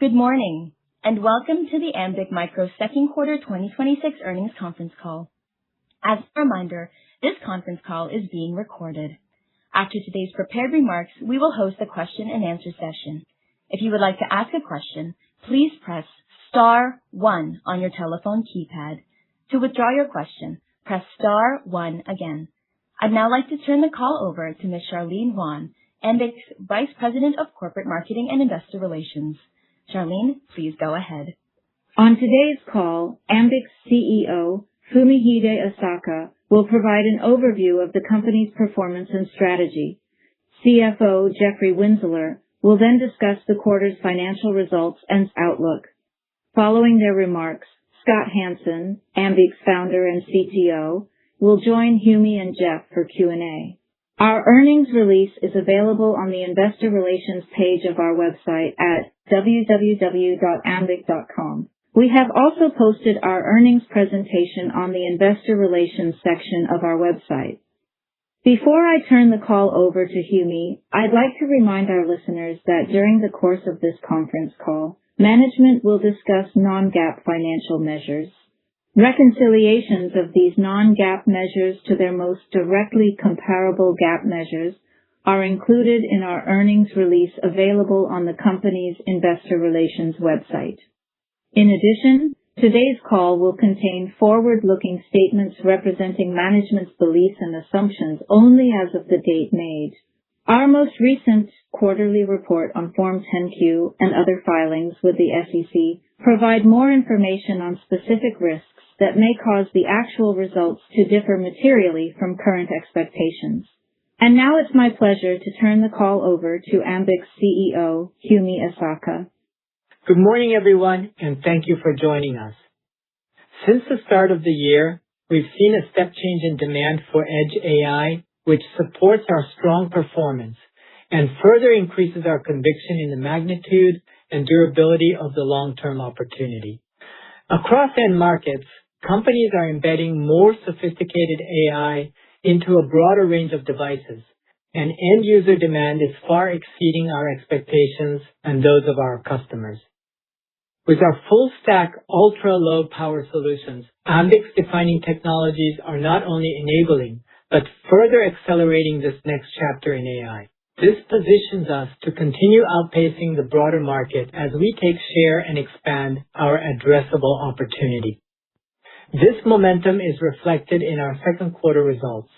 Good morning, and welcome to the Ambiq Micro second quarter 2026 earnings conference call. As a reminder, this conference call is being recorded. After today's prepared remarks, we will host a question and answer session. If you would like to ask a question, please press *1 on your telephone keypad. To withdraw your question, press *1 again. I'd now like to turn the call over to Ms. Charlene Wan, Ambiq's Vice President of Corporate Marketing and Investor Relations. Charlene, please go ahead. On today's call, Ambiq's CEO, Fumihide Asaka, will provide an overview of the company's performance and strategy. CFO Jeffrey Winsler will then discuss the quarter's financial results and outlook. Following their remarks, Scott Hanson, Ambiq's founder and CTO, will join Humi and Jeff for Q&A. Our earnings release is available on the investor relations page of our website at www.ambiq.com. We have also posted our earnings presentation on the investor relations section of our website. Before I turn the call over to Humi, I'd like to remind our listeners that during the course of this conference call, management will discuss non-GAAP financial measures. Reconciliations of these non-GAAP measures to their most directly comparable GAAP measures are included in our earnings release available on the company's investor relations website. In addition, today's call will contain forward-looking statements representing management's beliefs and assumptions only as of the date made. Our most recent quarterly report on Form 10-Q and other filings with the SEC provide more information on specific risks that may cause the actual results to differ materially from current expectations. And now it's my pleasure to turn the call over to Ambiq's CEO, Fumi Asaka. Good morning, everyone, and thank you for joining us. Since the start of the year, we've seen a step change in demand for Edge AI, which supports our strong performance and further increases our conviction in the magnitude and durability of the long-term opportunity. Across end markets, companies are embedding more sophisticated AI into a broader range of devices, and end-user demand is far exceeding our expectations and those of our customers. With our full-stack, ultra-low power solutions, Ambiq's defining technologies are not only enabling, but further accelerating this next chapter in AI. This positions us to continue outpacing the broader market as we take share and expand our addressable opportunity. This momentum is reflected in our second quarter results.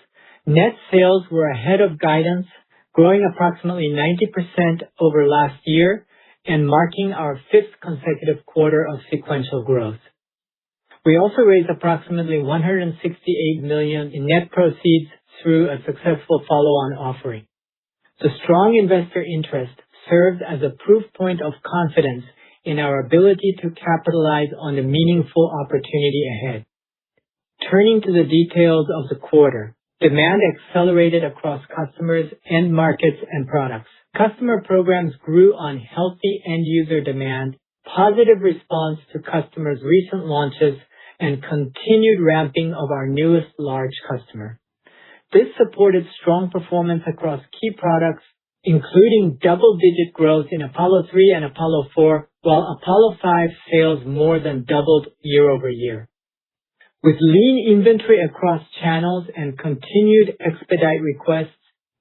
Net sales were ahead of guidance, growing approximately 90% over last year and marking our 5th consecutive quarter of sequential growth. We also raised approximately $168 million in net proceeds through a successful follow-on offering. The strong investor interest serves as a proof point of confidence in our ability to capitalize on the meaningful opportunity ahead. Turning to the details of the quarter, demand accelerated across customers, end markets, and products. Customer programs grew on healthy end-user demand, positive response to customers' recent launches, and continued ramping of our newest large customer. This supported strong performance across key products, including double-digit growth in Apollo 3 and Apollo 4, while Apollo 5 sales more than doubled year-over-year. With lean inventory across channels and continued expedite requests,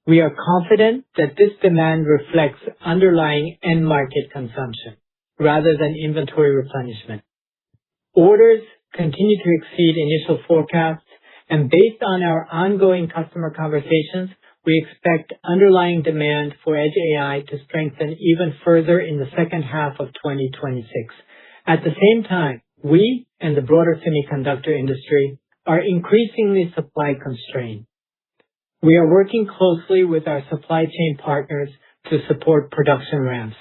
we are confident that this demand reflects underlying end market consumption rather than inventory replenishment. Orders continue to exceed initial forecasts, and based on our ongoing customer conversations, we expect underlying demand for Edge AI to strengthen even further in the second half of 2026. At the same time, we and the broader semiconductor industry are increasingly supply constrained. We are working closely with our supply chain partners to support production ramps,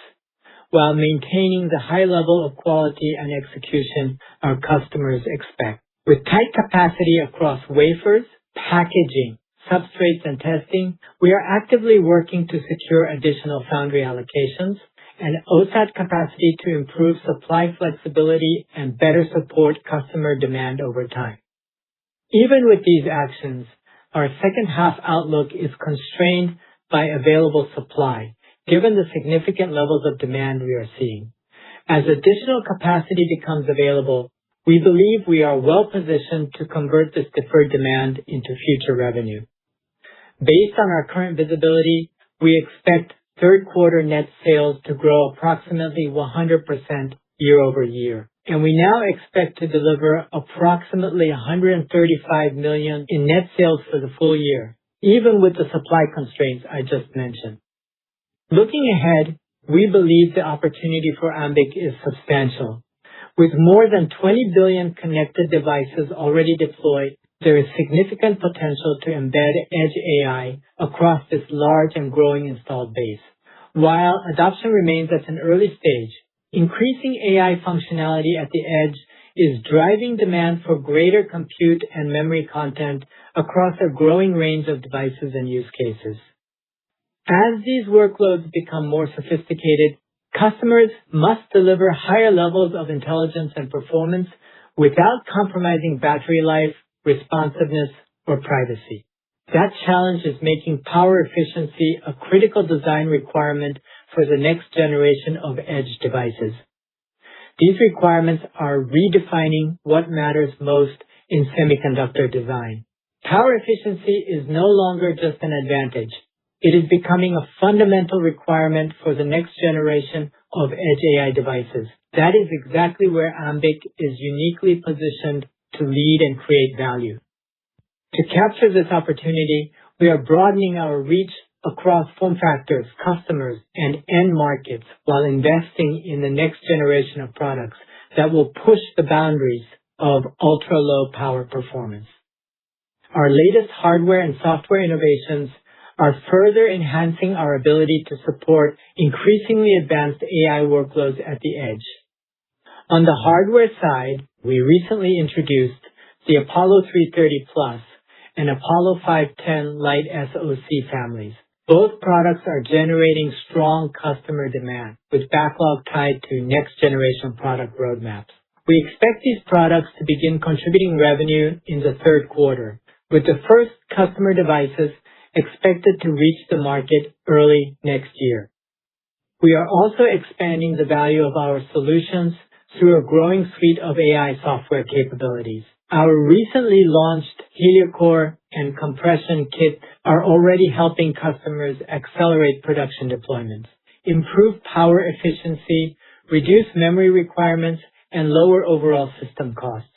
while maintaining the high level of quality and execution our customers expect. With tight capacity across wafers, packaging, substrates, and testing, we are actively working to secure additional foundry allocations and OSAT capacity to improve supply flexibility and better support customer demand over time. Even with these actions, our second half outlook is constrained by available supply, given the significant levels of demand we are seeing. As additional capacity becomes available, we believe we are well-positioned to convert this deferred demand into future revenue. Based on our current visibility, we expect third quarter net sales to grow approximately 100% year-over-year, and we now expect to deliver approximately $135 million in net sales for the full year, even with the supply constraints I just mentioned. Looking ahead, we believe the opportunity for Ambiq is substantial. With more than 20 billion connected devices already deployed, there is significant potential to embed Edge AI across this large and growing installed base. While adoption remains at an early stage, increasing AI functionality at the edge is driving demand for greater compute and memory content across a growing range of devices and use cases. As these workloads become more sophisticated, customers must deliver higher levels of intelligence and performance without compromising battery life, responsiveness, or privacy. That challenge is making power efficiency a critical design requirement for the next generation of edge devices. These requirements are redefining what matters most in semiconductor design. Power efficiency is no longer just an advantage. It is becoming a fundamental requirement for the next generation of Edge AI devices. That is exactly where Ambiq is uniquely positioned to lead and create value. To capture this opportunity, we are broadening our reach across form factors, customers, and end markets while investing in the next generation of products that will push the boundaries of ultra-low power performance. Our latest hardware and software innovations are further enhancing our ability to support increasingly advanced AI workloads at the edge. On the hardware side, we recently introduced the Apollo 330 Plus and Apollo 510 Lite SoC families. Both products are generating strong customer demand, with backlog tied to next-generation product roadmaps. We expect these products to begin contributing revenue in the third quarter, with the first customer devices expected to reach the market early next year. We are also expanding the value of our solutions through a growing suite of AI software capabilities. Our recently launched HelioCore and Compression Kit are already helping customers accelerate production deployments, improve power efficiency, reduce memory requirements, and lower overall system costs.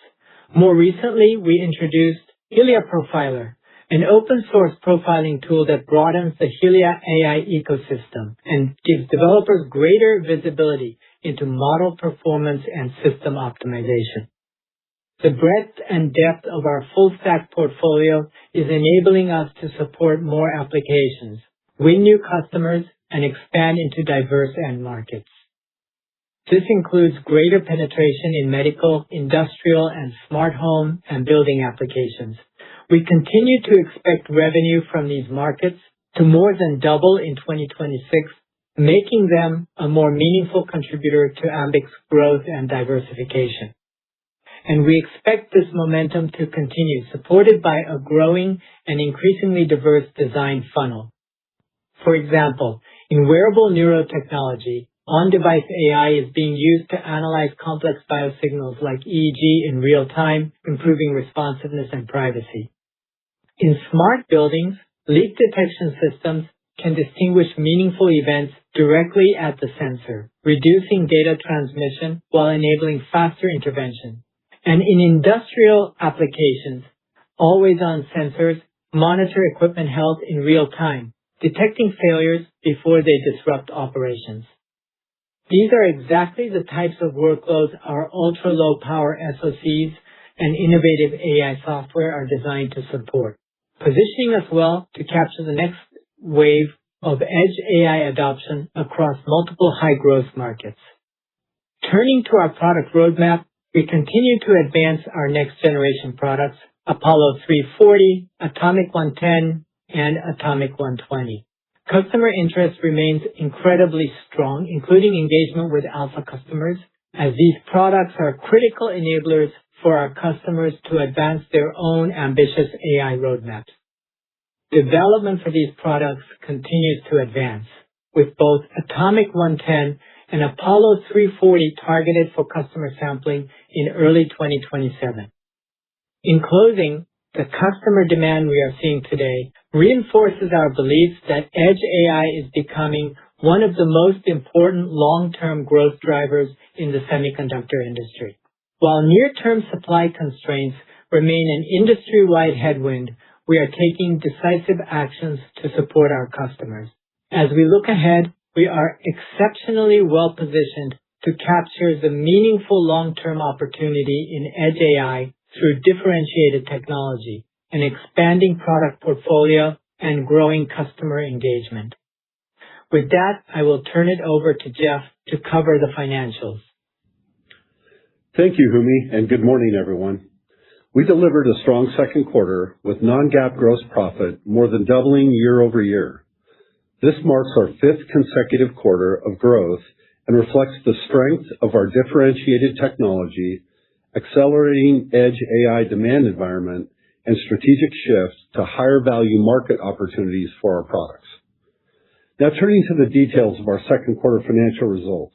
More recently, we introduced Helia Profiler, an open-source profiling tool that broadens the Helia AI ecosystem and gives developers greater visibility into model performance and system optimization. The breadth and depth of our full-stack portfolio is enabling us to support more applications, win new customers, and expand into diverse end markets. This includes greater penetration in medical, industrial, and smart home and building applications. We continue to expect revenue from these markets to more than double in 2026, making them a more meaningful contributor to Ambiq's growth and diversification. And we expect this momentum to continue, supported by a growing and increasingly diverse design funnel. For example, in wearable neurotechnology, on-device AI is being used to analyze complex biosignals like EEG in real time, improving responsiveness and privacy. In smart buildings, leak detection systems can distinguish meaningful events directly at the sensor, reducing data transmission while enabling faster intervention. And in industrial applications, always-on sensors monitor equipment health in real time, detecting failures before they disrupt operations. These are exactly the types of workloads our ultra-low power SoCs and innovative AI software are designed to support, positioning us well to capture the next wave of Edge AI adoption across multiple high-growth markets. Turning to our product roadmap, we continue to advance our next-generation products, Apollo 340, Atomic 110, and Atomic 120. Customer interest remains incredibly strong, including engagement with alpha customers, as these products are critical enablers for our customers to advance their own ambitious AI roadmaps. Development for these products continues to advance, with both Atomic 110 and Apollo 340 targeted for customer sampling in early 2027. In closing, the customer demand we are seeing today reinforces our belief that Edge AI is becoming one of the most important long-term growth drivers in the semiconductor industry. While near-term supply constraints remain an industry-wide headwind, we are taking decisive actions to support our customers. As we look ahead, we are exceptionally well-positioned to capture the meaningful long-term opportunity in Edge AI through differentiated technology, an expanding product portfolio, and growing customer engagement. With that, I will turn it over to Jeff to cover the financials. Thank you, Humi, and good morning, everyone. We delivered a strong second quarter with non-GAAP gross profit more than doubling year over year. This marks our fifth consecutive quarter of growth and reflects the strength of our differentiated technology, accelerating Edge AI demand environment, and strategic shift to higher value market opportunities for our products. Now turning to the details of our second quarter financial results.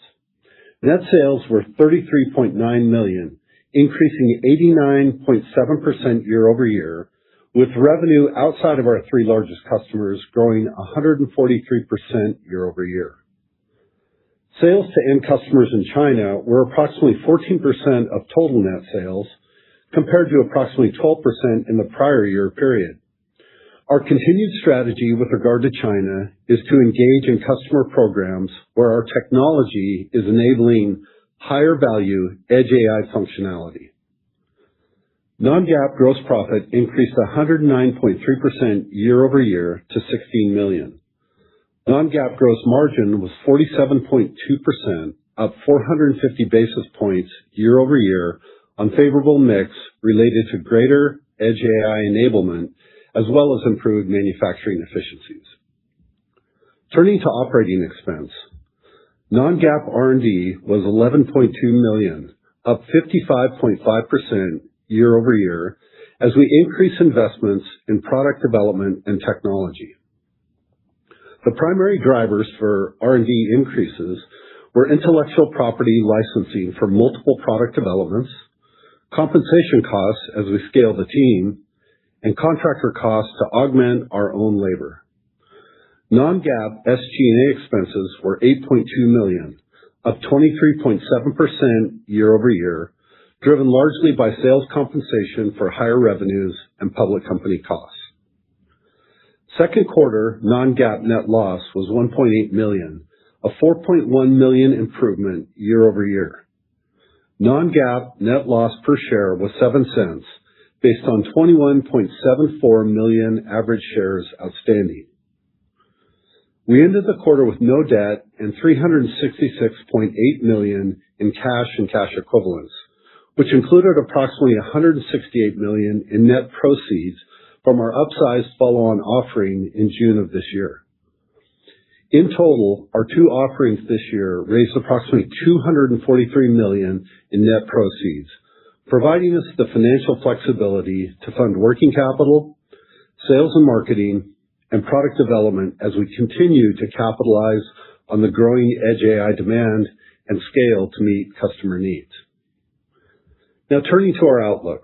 Net sales were $33.9 million, increasing 89.7% year over year, with revenue outside of our three largest customers growing 143% year over year. Sales to end customers in China were approximately 14% of total net sales, compared to approximately 12% in the prior year period. Our continued strategy with regard to China is to engage in customer programs where our technology is enabling higher value Edge AI functionality. Non-GAAP gross profit increased 109.3% year over year to $16 million. Non-GAAP gross margin was 47.2%, up 450 basis points year over year on favorable mix related to greater Edge AI enablement, as well as improved manufacturing efficiencies. Turning to operating expense. Non-GAAP R&D was $11.2 million, up 55.5% year over year, as we increase investments in product development and technology. The primary drivers for R&D increases were intellectual property licensing for multiple product developments, compensation costs as we scale the team, and contractor costs to augment our own labor. Non-GAAP SG&A expenses were $8.2 million, up 23.7% year over year, driven largely by sales compensation for higher revenues and public company costs. Second quarter non-GAAP net loss was $1.8 million, a $4.1 million improvement year over year. Non-GAAP net loss per share was 7 cents, based on 21.74 million average shares outstanding. We ended the quarter with no debt and $366.8 million in cash and cash equivalents, which included approximately $168 million in net proceeds from our upsized follow-on offering in June of this year. In total, our two offerings this year raised approximately $243 million in net proceeds, providing us the financial flexibility to fund working capital, sales and marketing, and product development as we continue to capitalize on the growing Edge AI demand and scale to meet customer needs. Now turning to our outlook.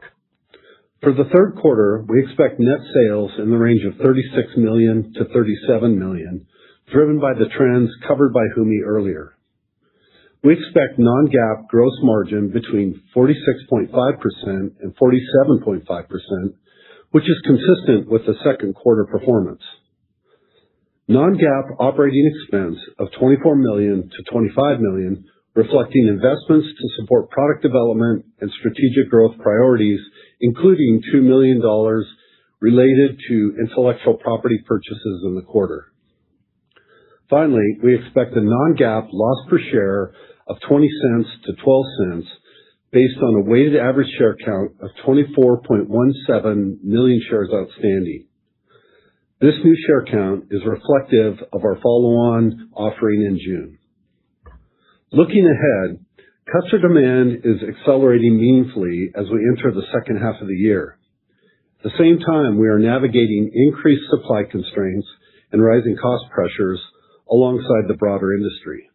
For the third quarter, we expect net sales in the range of $36 million to $37 million, driven by the trends covered by Humi earlier. We expect non-GAAP gross margin between 46.5% and 47.5%, which is consistent with the second quarter performance. Non-GAAP operating expense of $24 million to $25 million, reflecting investments to support product development and strategic growth priorities, including $2 million related to intellectual property purchases in the quarter. Finally, we expect a non-GAAP loss per share of 20 cents to 12 cents based on a weighted average share count of 24.17 million shares outstanding. This new share count is reflective of our follow-on offering in June. Looking ahead, customer demand is accelerating meaningfully as we enter the second half of the year. At the same time, we are navigating increased supply constraints and rising cost pressures alongside the broader industry.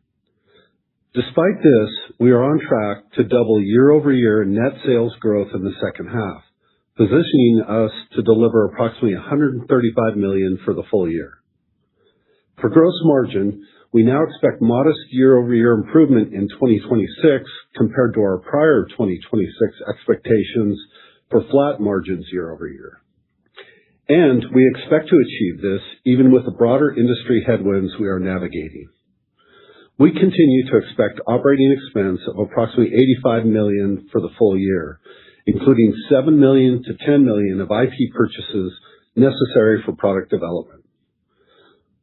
Despite this, we are on track to double year-over-year net sales growth in the second half, positioning us to deliver approximately $135 million for the full year. For gross margin, we now expect modest year-over-year improvement in 2026 compared to our prior 2026 expectations for flat margins year-over-year. And we expect to achieve this even with the broader industry headwinds we are navigating. We continue to expect operating expense of approximately $85 million for the full year, including $7 million to $10 million of IP purchases necessary for product development.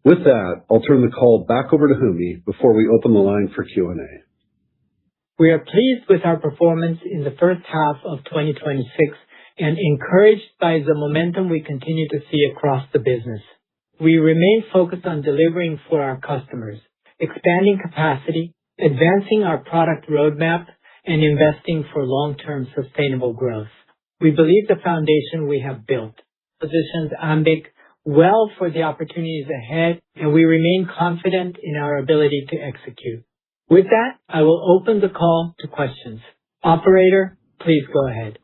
With that, I'll turn the call back over to Humi before we open the line for Q&A. We are pleased with our performance in the first half of 2026 and encouraged by the momentum we continue to see across the business. We remain focused on delivering for our customers, expanding capacity, advancing our product roadmap, and investing for long-term sustainable growth. We believe the foundation we have built positions Ambiq well for the opportunities ahead, and we remain confident in our ability to execute. With that, I will open the call to questions. Operator, please go ahead.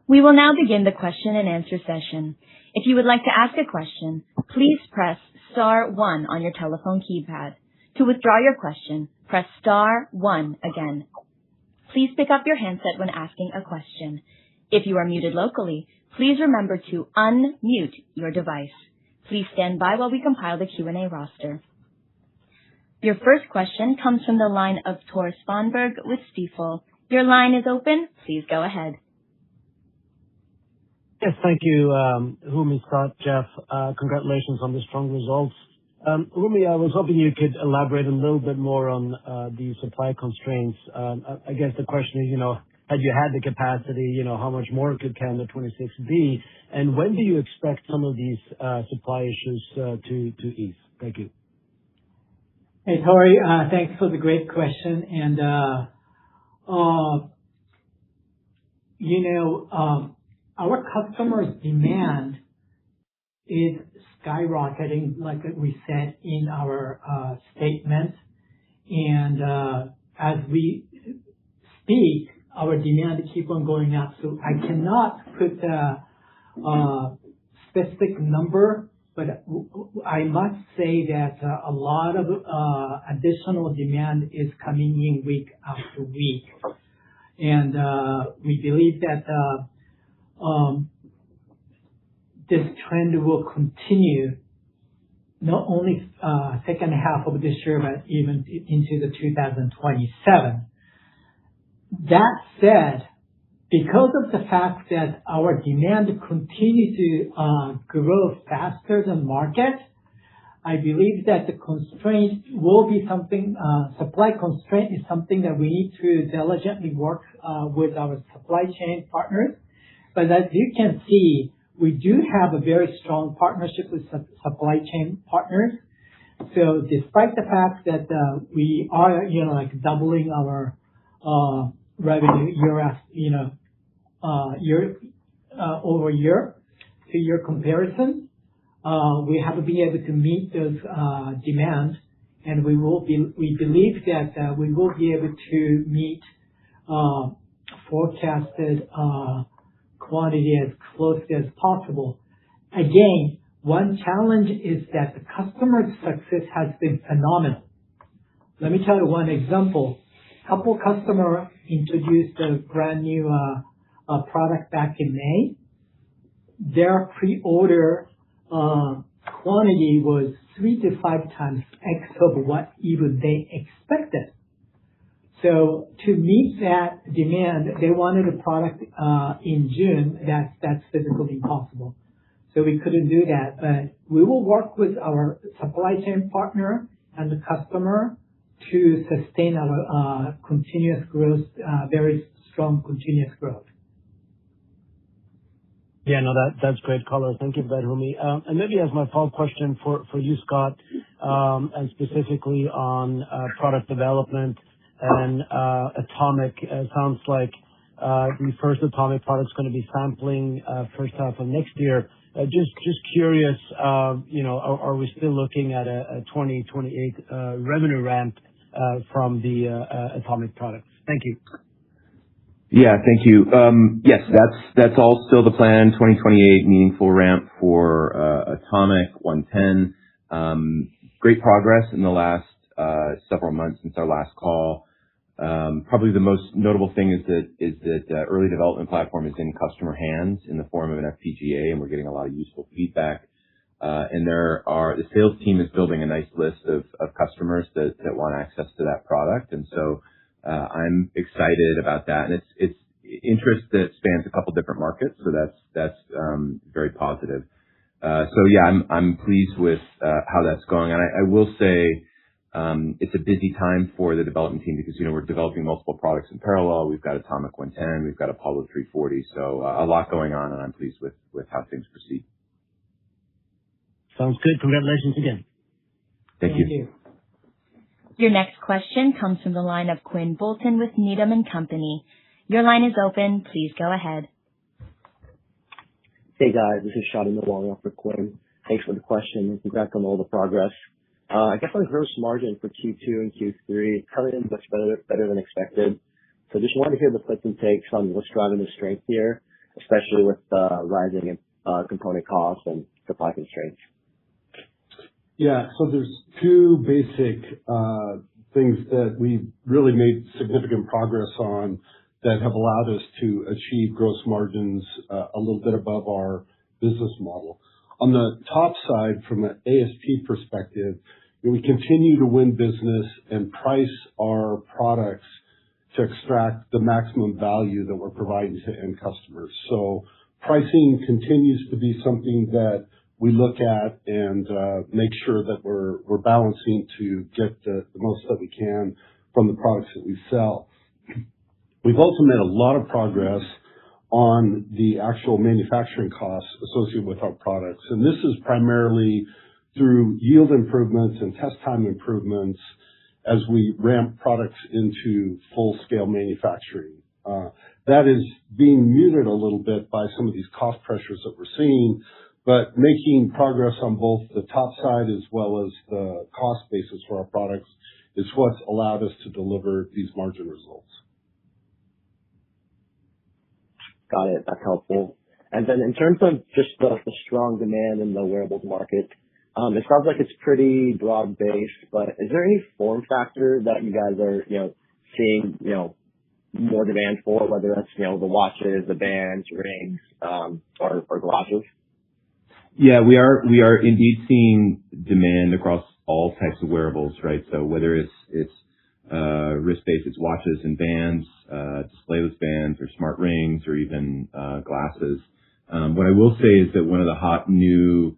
We will now begin the question and answer session. If you would like to ask a question, please press *1 on your telephone keypad. To withdraw your question, press *1 again. Please pick up your handset when asking a question. If you are muted locally, please remember to unmute your device. Please stand by while we compile the Q&A roster. Your first question comes from the line of Tore Svanberg with Stifel. Your line is open. Please go ahead. Yes, thank you, Humi, Scott, Jeff. Congratulations on the strong results. Humi, I was hoping you could elaborate a little bit more on the supply constraints. I guess the question is, had you had the capacity, how much more can the 26 be? And when do you expect some of these supply issues to ease? Thank you. Hey, Tore, thanks for the great question. And, our customers' demand is skyrocketing, like we said in our statement. And as we speak, our demand keep on going up. So I cannot put a specific number, but I must say that a lot of additional demand is coming in week after week. And we believe that this trend will continue not only second half of this year, but even into the 2027. That said, because of the fact that our demand continues to grow faster than market, I believe that the constraint will be something, supply constraint is something that we need to diligently work with our supply chain partners. But as you can see, we do have a very strong partnership with supply chain partners. So despite the fact that we are, doubling our revenue year over year to year comparison, we have to be able to meet those demands, and we believe that we will be able to meet forecasted quantity as close as possible. Again, one challenge is that the customer's success has been phenomenal. Let me tell you one example. A couple customers introduced a brand new product back in May. Their pre-order quantity was 3 to 5 times X of what even they expected. So to meet that demand, they wanted a product in June. That's physically impossible. So we couldn't do that. But we will work with our supply chain partner and the customer to sustain our continuous growth, very strong continuous growth. Yeah, no, that's great color. Thank you for that, Humi. And maybe as my follow-up question for you, Scott, and specifically on product development and Atomic. It sounds like the first Atomic product is going to be sampling first half of next year. Just curious, are we still looking at a 2028 revenue ramp from the Atomiq products? Thank you. Yeah, thank you. Yes, that's all still the plan. 2028 meaningful ramp for Atomiq 110. Great progress in the last several months since our last call. Probably the most notable thing is that early development platform is in customer hands in the form of an FPGA, and we're getting a lot of useful feedback. And the sales team is building a nice list of customers that want access to that product. And so I'm excited about that. And it's interest that spans a couple different markets. So that's very positive. So yeah, I'm pleased with how that's going. And I will say, it's a busy time for the development team because, we're developing multiple products in parallel. We've got Atomiq 110, we've got Apollo 340. So a lot going on, and I'm pleased with how things proceed. Sounds good. Congratulations again. Thank you. Your next question comes from the line of Quinn Bolton with Needham & Company. Your line is open. Please go ahead. Hey guys, this is Shadi Nawala for Quinn. Thanks for the question and congrats on all the progress. I guess on gross margin for Q2 and Q3, coming in much better than expected. So just wanted to hear the puts and takes on what's driving the strength here, especially with rising component costs and supply constraints. Yeah, so there's two basic things that we've really made significant progress on that have allowed us to achieve gross margins a little bit above our business model. On the top side, from an ASP perspective, we continue to win business and price our products to extract the maximum value that we're providing to end customers. So pricing continues to be something that we look at and make sure that we're balancing to get the most that we can from the products that we sell. We've also made a lot of progress on the actual manufacturing costs associated with our products. And this is primarily through yield improvements and test time improvements as we ramp products into full-scale manufacturing. That is being muted a little bit by some of these cost pressures that we're seeing, but making progress on both the top side as well as the cost basis for our products is what's allowed us to deliver these margin results. Got it. That's helpful. And then in terms of just the strong demand in the wearables market, it sounds like it's pretty broad-based, but is there any form factor that you guys are, seeing, more demand for, whether that's, the watches, the bands, rings, or glasses? Yeah, we are indeed seeing demand across all types of wearables, right? So whether it's wrist-based, it's watches and bands, displayless bands or smart rings or even glasses. What I will say is that one of the hot new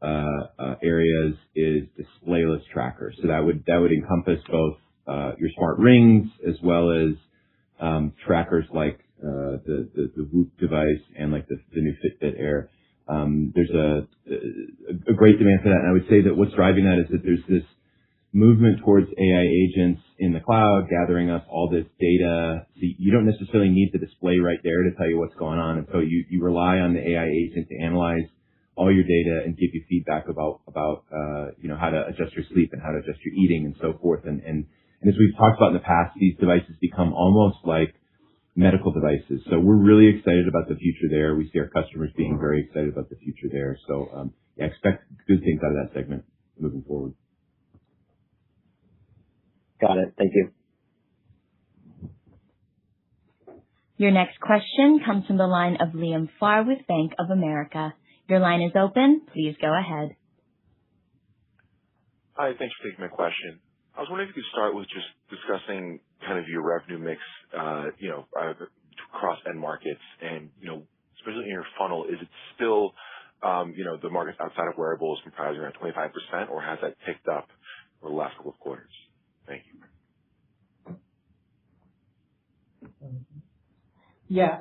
areas is displayless trackers. So that would encompass both your smart rings as well as trackers like the Whoop device and like the new Fitbit Air. There's a great demand for that. And I would say that what's driving that is that there's this movement towards AI agents in the cloud, gathering up all this data. So you don't necessarily need the display right there to tell you what's going on. And so you rely on the AI agent to analyze all your data and give you feedback about how to adjust your sleep and how to adjust your eating and so forth. And as we've talked about in the past, these devices become almost like medical devices. So we're really excited about the future there. We see our customers being very excited about the future there. So expect good things out of that segment moving forward. Got it. Thank you. Your next question comes from the line of Liam Farr with Bank of America. Your line is open. Please go ahead. Hi, thanks for taking my question. I was wondering if you could start with just discussing kind of your revenue mix, across end markets and, especially in your funnel, is it still, the markets outside of wearables comprising around 25%, or has that picked up over the last couple of quarters? Thank you. Yeah,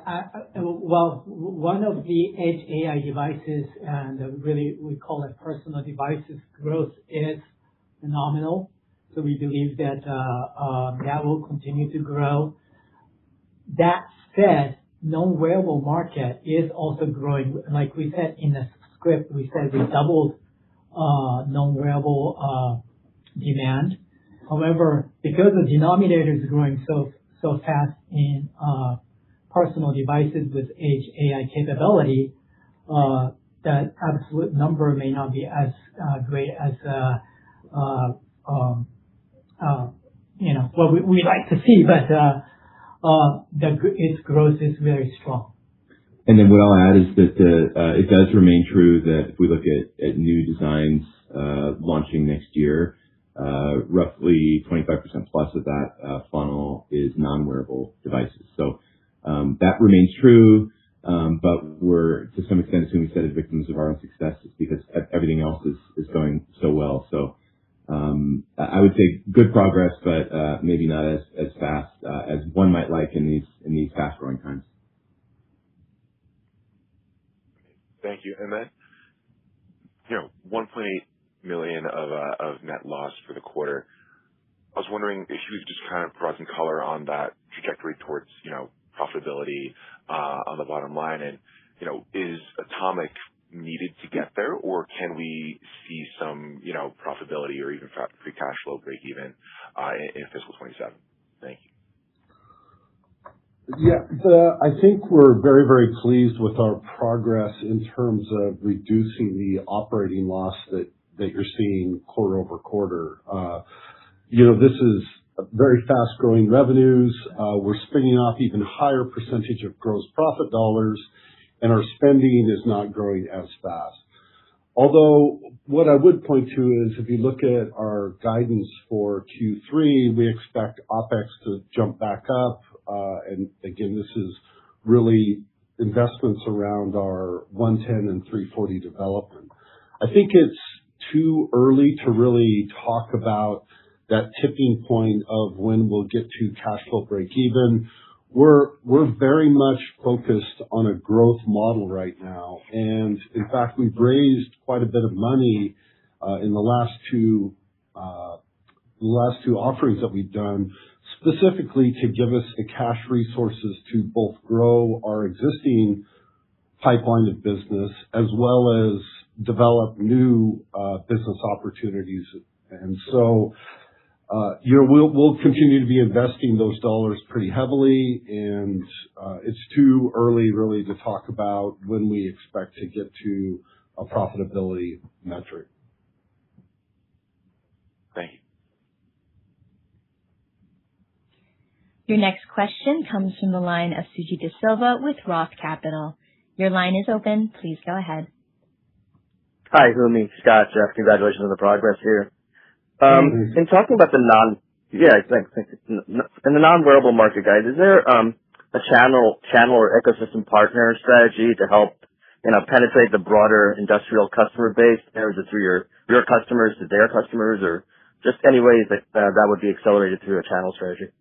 well, one of the edge AI devices, and really we call it personal devices, growth is phenomenal. So we believe that that will continue to grow. That said, non-wearable market is also growing. Like we said in the script, we said we doubled non-wearable demand. However, because the denominator is growing so fast in personal devices with Edge AI capability, that absolute number may not be as great as what we like to see, but its growth is very strong. And then what I'll add is that it does remain true that if we look at new designs launching next year, roughly 25% plus of that funnel is non-wearable devices. So that remains true, but we're to some extent, as we said, as victims of our own successes because everything else is going so well. So I would say good progress, but maybe not as fast as one might like in these fast-growing times. Thank you. And then, 1.8 million of net loss for the quarter. I was wondering if you could just kind of provide some color on that trajectory towards, profitability on the bottom line. And, is Atomic needed to get there, or can we see some, profitability or even free cash flow break even in fiscal 27? Thank you. Yeah, I think we're very, very pleased with our progress in terms of reducing the operating loss that you're seeing quarter over quarter. This is very fast-growing revenues. We're spinning off even higher percentage of gross profit dollars, and our spending is not growing as fast. Although what I would point to is if you look at our guidance for Q3, we expect OpEx to jump back up. And again, this is really investments around our 110 and 340 development. I think it's too early to really talk about that tipping point of when we'll get to cash flow break even. We're very much focused on a growth model right now. And in fact, we've raised quite a bit of money in the last two offerings that we've done, specifically to give us the cash resources to both grow our existing pipeline of business as well as develop new business opportunities. And so, we'll continue to be investing those dollars pretty heavily, and it's too early really to talk about when we expect to get to a profitability metric. Thank you. Your next question comes from the line of Suji DeSilva with Roth Capital. Your line is open. Please go ahead. Hi, Humi, Scott, Jeff. Congratulations on the progress here. In talking about the thanks. In the non-wearable market, guys, is there a channel or ecosystem partner strategy to help penetrate the broader industrial customer base? Or is it through your customers to their customers, or just any ways that would be accelerated through a channel strategy?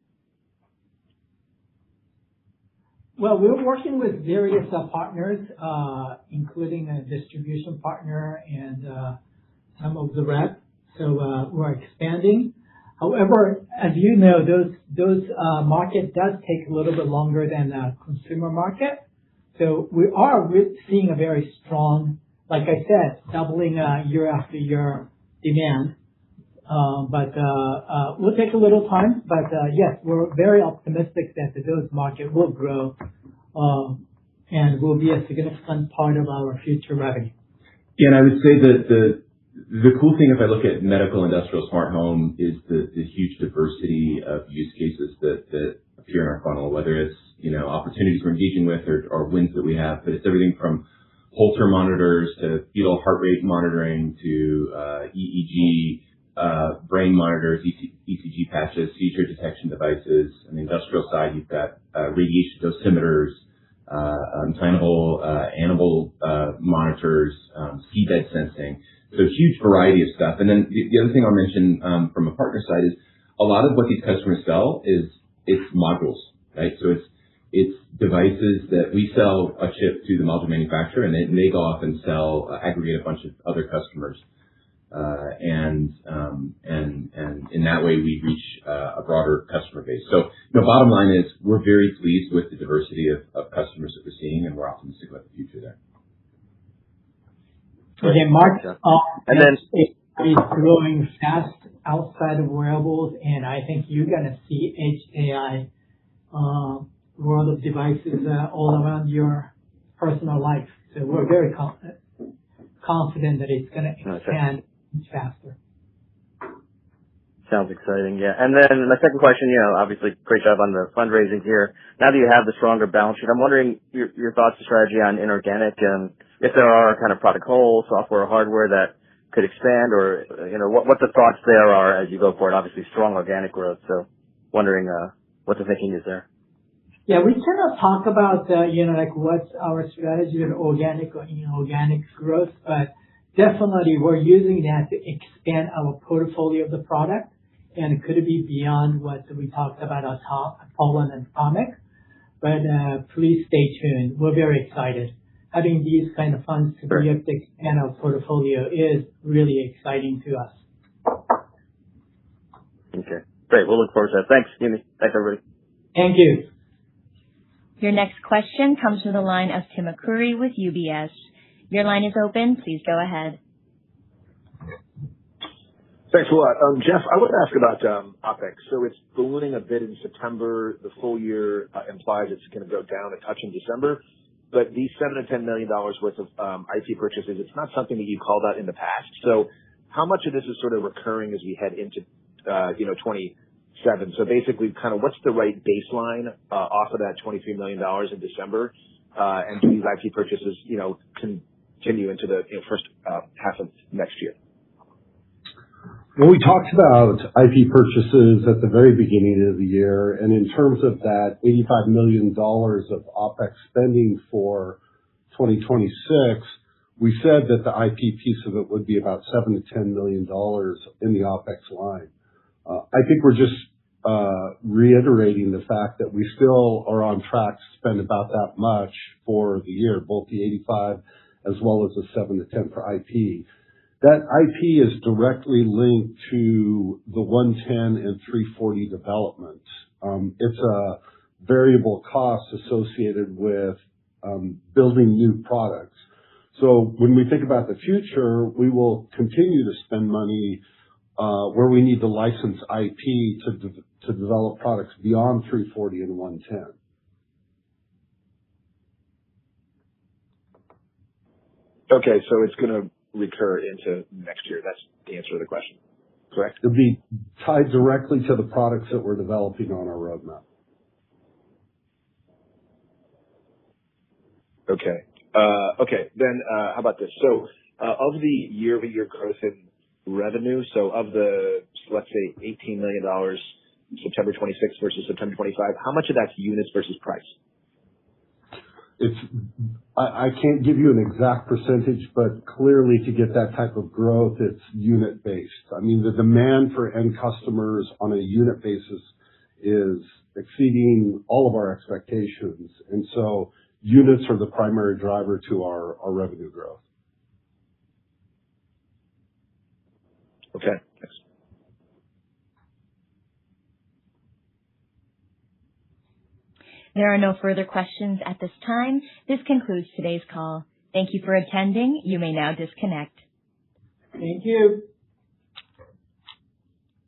Well, we're working with various partners, including a distribution partner and some of the reps. So we're expanding. However, as you know, those market does take a little bit longer than the consumer market. So we are seeing a very strong, like I said, doubling year after year demand. But we'll take a little time. But yes, we're very optimistic that those market will grow and will be a significant part of our future revenue. Yeah, and I would say that the cool thing, if I look at medical, industrial, smart home, is the huge diversity of use cases that appear in our funnel, whether it's, opportunities we're engaging with or wins that we have, but it's everything from Holter monitors to fetal heart rate monitoring to EEG, brain monitors, ECG patches, seizure detection devices. On the industrial side, you've got radiation dosimeters, implantable animal monitors, seabed sensing. So huge variety of stuff. And then the other thing I'll mention from a partner side is a lot of what these customers sell it's modules, right? So it's devices that we sell a chip to the module manufacturer, and then they go off and aggregate a bunch of other customers. And in that way we reach a broader customer base. So bottom line is we're very pleased with the diversity of customers that we're seeing, and we're optimistic about the future there. Okay, Mark, and then is growing fast outside of wearables, and I think you're going to see Edge AI world of devices all around your personal life. So we're very confident that it's going to expand faster. Sounds exciting, yeah. And then my second question, obviously great job on the fundraising here. Now that you have the stronger balance sheet, I'm wondering your thoughts and strategy on inorganic, and if there are kind of product holes, software or hardware that could expand, or what the thoughts there are as you go forward. Obviously strong organic growth, so wondering what the thinking is there. Yeah, we cannot talk about what's our strategy in organic or inorganic growth, but definitely we're using that to expand our portfolio of the product, and it could be beyond what we talked about on Poland and Ambiq. But please stay tuned. We're very excited. Having these kind of funds to be able to expand our portfolio is really exciting to us. Okay, great. We'll look forward to that. Thanks, Yumi. Thanks, everybody. Thank you. Your next question comes from the line of Tim Akuri with UBS. Your line is open. Please go ahead. Thanks a lot. Jeff, I want to ask about OpEx. So it's ballooning a bit in September. The full year implies it's going to go down a touch in December. But these $7 to $10 million worth of IT purchases, it's not something that you called out in the past. So how much of this is sort of recurring as we head into 27? So basically, kind of what's the right baseline off of that $23 million in December? And do these IT purchases, continue into the first half of next year? Well, we talked about IP purchases at the very beginning of the year, and in terms of that $85 million of OpEx spending for 2026, we said that the IP piece of it would be about $7 to $10 million in the OpEx line. I think we're just reiterating the fact that we still are on track to spend about that much for the year, both the 85 as well as the 7 to 10 for IP. That IP is directly linked to the 110 and 340 development. It's a variable cost associated with building new products. So when we think about the future, we will continue to spend money where we need to license IP to develop products beyond 340 and 110. Okay, so it's going to recur into next year. That's the answer to the question, correct? It'll be tied directly to the products that we're developing on our roadmap. Okay. Then how about this? So of the year-over-year growth in revenue, so of the, let's say, $18 million September 26 versus September 25, how much of that's units versus price? I can't give you an exact percentage, but clearly to get that type of growth, it's unit based. I mean, the demand for end customers on a unit basis is exceeding all of our expectations. And so units are the primary driver to our revenue growth. Okay, thanks. There are no further questions at this time. This concludes today's call. Thank you for attending. You may now disconnect. Thank you.